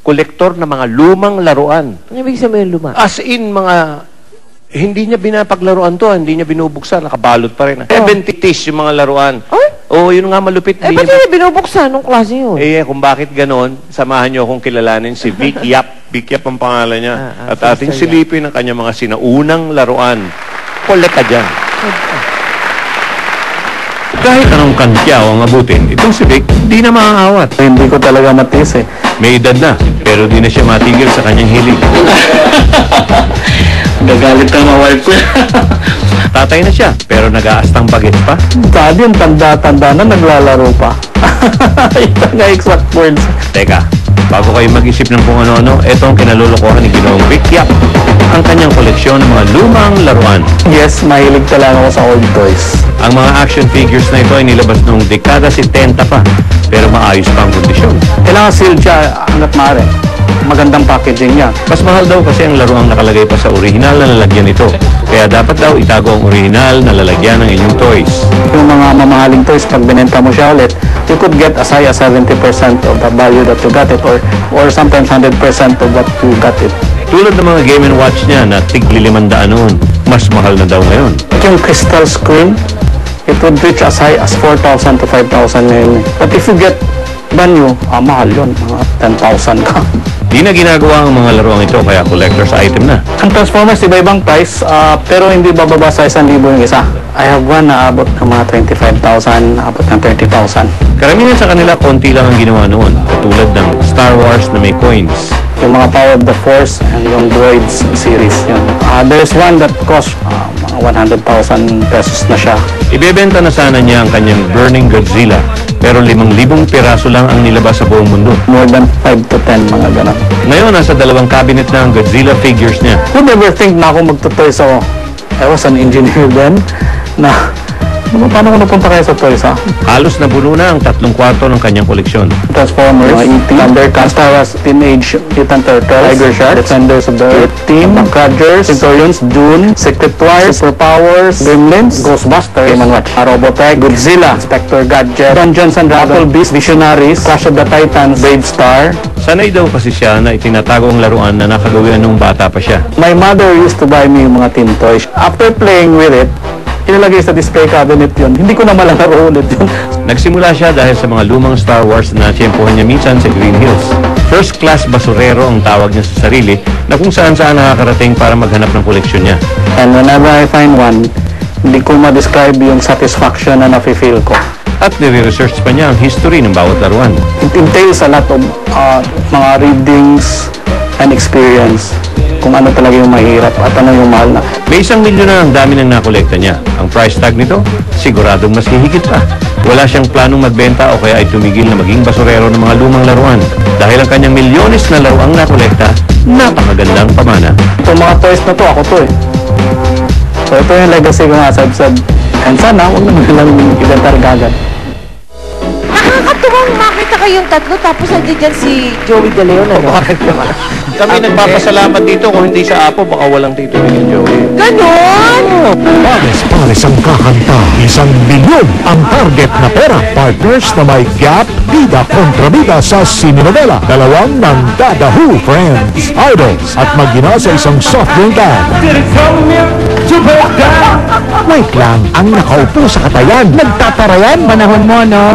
kolektor ng mga lumang laruan. Ano ibig sabihin luma? As in, hindi niya binapaglaruan to, hindi niya binubuksan, nakabalot pa rin. 70s yung mga laruan. Oo, yun nga malupit. Ba't niya binubuksan? Anong klase yun? Kung bakit ganon, samahan niyo akong kilalanin si Vic Yap. Vic Yap ang pangalan niya. At ating silipin ang kanyang mga sinaunang laruan. Kolek ka dyan. Kahit anong kantyaw ang abutin, itong si Vic, di na maaawat. Hindi ko talaga matiis eh. May edad na, pero di na siya matigil sa kanyang hilig. Gagalit na mga wife ko. Tatay na siya, pero nag-aastang bagets pa. Sabi yung tanda-tanda na naglalaro pa. Ito nga exact words. Teka, bago kayo mag-isip ng kung ano-ano, ito ang kinalulukohan ni Ginoong Vic Yap. Ang kanyang koleksyon ng mga lumang laruan. Yes, mahilig talaga ako sa old toys. Ang mga action figures na ito ay nilabas noong dekada 70 pa, pero maayos pa ang kondisyon. Kailangan sealed siya hanggat maaari. Magandang packaging niya. Mas mahal daw kasi ang laruang nakalagay pa sa orihinal na lalagyan nito. Kaya dapat daw itago ang orihinal na lalagyan ng inyong toys. Yung mga mamahaling toys, pag binenta mo siya ulit, you could get as high as 70% of the value that you got it or sometimes 100% of what you got it. Tulad ng mga Game & Watch niya na tig 500 noon, mas mahal na daw ngayon. Yung crystal screen, it would reach as high as 4,000 to 5,000 ngayon. But if you get brand new, mahal yun, mga 10,000 ka. Di na ginagawa ang mga laruang ito, kaya collector's item na. Ang Transformers, iba-ibang price, pero hindi bababa sa 1,000 yung isa. I have one na abot ng mga 25,000, abot ng 30,000. Karamihan sa kanila, konti lang ang ginawa noon, katulad ng Star Wars na may coins. Yung mga Power of the Force and yung Droids series. Yun. There's one that cost mga 100,000 pesos na siya. Ibebenta na sana niya ang kanyang Burning Godzilla, pero 5,000 piraso lang ang nilabas sa buong mundo. More than 5 to 10, mga ganun. Ngayon, nasa 2 cabinet na ang Godzilla figures niya. Who never think na ako magtutoys ako? I was an engineer then, paano ko napunta kayo sa toys, ha? Halos nabuno na ang 3 kwarto ng kanyang koleksyon. Transformers, Thundercats, Star Wars, Teenage Mutant Turtles, Tiger Shark, Defenders of the Earth, Team, Crudgers, Centurions, Dune, Secret Wars, Superpowers, Gremlins, Ghostbusters, Game & Watch, Robotech, Godzilla, Inspector Gadget, Dungeons and Dragons, Beast, Visionaries, Clash of the Titans, Brave Star. Sanay daw kasi siya na itinatago ang laruan na nakagawian nung bata pa siya. My mother used to buy me yung mga teen toys. After playing with it, ilalagay sa display cabinet yun. Hindi ko na malalaro ulit yun. Nagsimula siya dahil sa mga lumang Star Wars na tiyempohan niya minsan sa Green Hills. First class basurero ang tawag niya sa sarili na kung saan-saan nakakarating para maghanap ng koleksyon niya. And whenever I find one, hindi ko ma-describe yung satisfaction na nafe-feel ko. At nire-research pa niya ang history ng bawat laruan. It entails a lot of mga readings and experience kung ano talaga yung mahirap at ano yung mahal na. May 1 milyon na ang dami ng nakolekta niya. Ang price tag nito, siguradong mas hihigit pa. Wala siyang planong magbenta o kaya ay tumigil na maging basurero ng mga lumang laruan. Dahil ang kanyang milyones na laruang nakolekta, napakagandang pamana. Itong mga toys na to, ako to eh. So ito yung legacy ko nga, sad. And sana, huwag naman lang ibenta agad. Nakakatuwang makita kayong tatlo tapos nandiyan si Joey De Leon, ano? Kami nagpapasalamat dito kung hindi sa Apo, baka walang Tito Vic and Joey. Ganon! Pares-pares ang kakanta. 1 milyon ang target na pera. Partners na may gap, bida kontra bida sa sininovela. 2 ng Dada Who, Friends, Idols, at magina sa isang soft drink can. Wait lang, ang nakaupo sa katayan, nagtatarayan. Panahon mo, no?